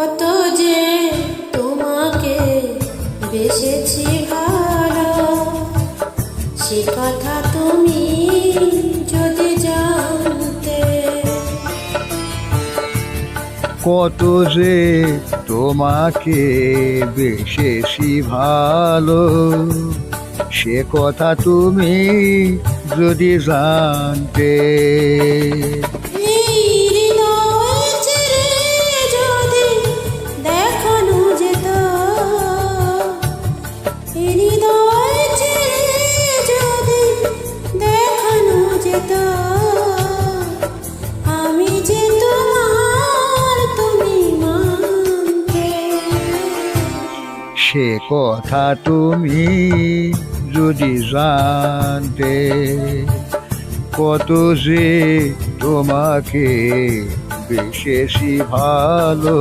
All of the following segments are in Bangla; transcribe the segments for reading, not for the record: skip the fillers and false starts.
কত যে তোমাকে বেসেছি ভালো, সে কথা তুমি যদি জানতে। কত যে তোমাকে বেসেছি ভালো, সে কথা তুমি যদি জানতে। সে কথা তুমি যদি জানতে, কত যে তোমাকে বেসেছি ভালো,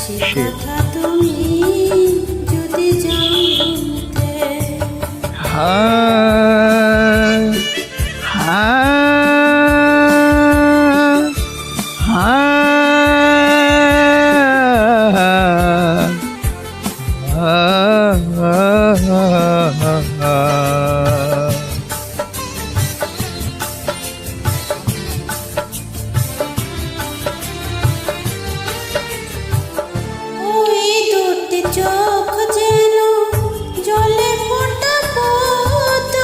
সে কথা তুমি যদি জানতে। হায় হায় ওই দুটি চোখ যেন জলে ফোটা পদ্ম,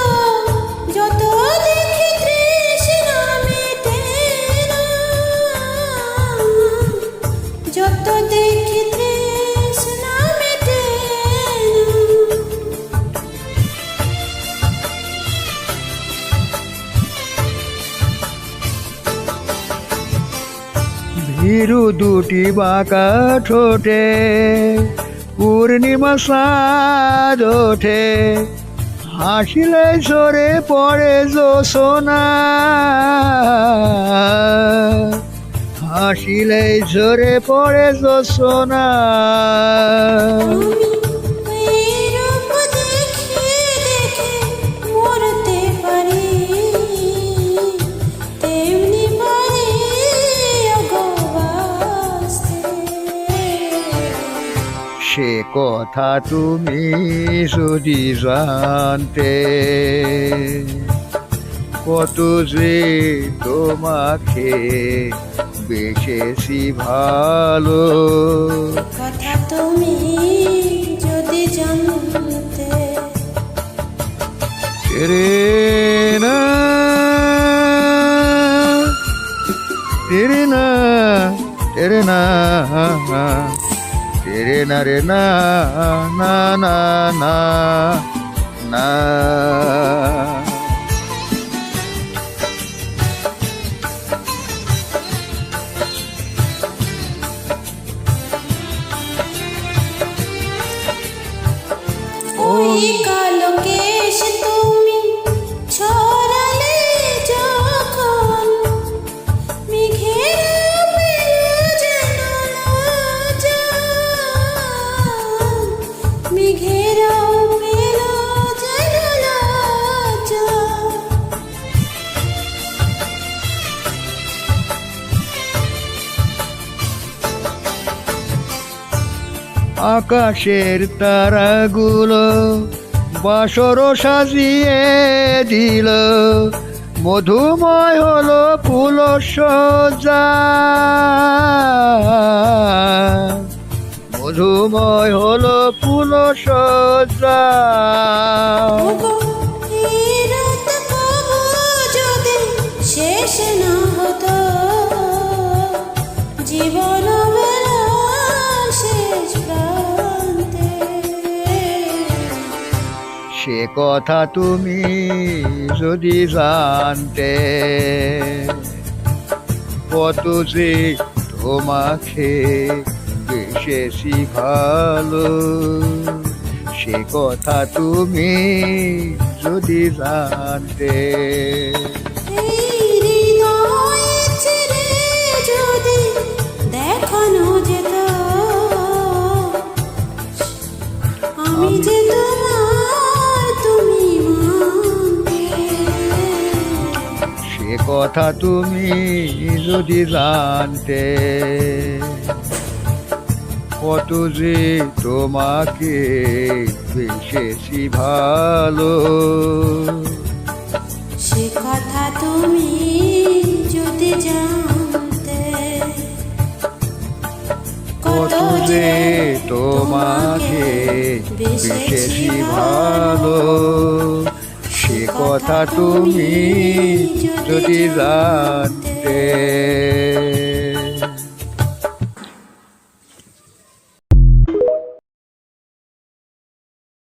যত দেখি তৃষ্ণা মেটে না, যত দেখি তৃষ্ণা মেটে ভীরু দুটি বাঁকা ঠোঁটে পূর্ণিমা সাজ ওঠে, হাসিলে ঝরে পড়ে জোছনা, হাসিলে ঝরে পড়ে জোছনা। সে কথা তুমি যদি জানতে, কত যে তোমাকে বেসেছি ভালো, কথা তুমি যদি জানতে। তেরে না তেরে না তেরে না তেরে না রে না না না না না। ওই কালো কেশ তুমি ছড়ালে যখন, মেঘের মেলো যেন লাজা, মেঘের মেলো যেন লাজা। আকাশের তারাগুলো বাসর সাজিয়ে দিল, মধুময় হলো ফুল সজ্জা, মধুময় হলো ফুল সজ্জা। শেষ না হতো জীবন শেষ প্রান্তে, সে কথা তুমি যদি জানতে, কত যে তোমাকে বেসেছি ভালো, সে কথা তুমি যদি জানতে। দেখানো যেত আমি যে তোমার, তুমি মানতে। সে কথা তুমি যদি জানতে। কত যে তোমাকে বেশেছি ভালো, সে কথা তুমি যদি জানতে, কত যে তোমাকে বেশেছি ভালো, সে কথা তুমি যদি জানতে।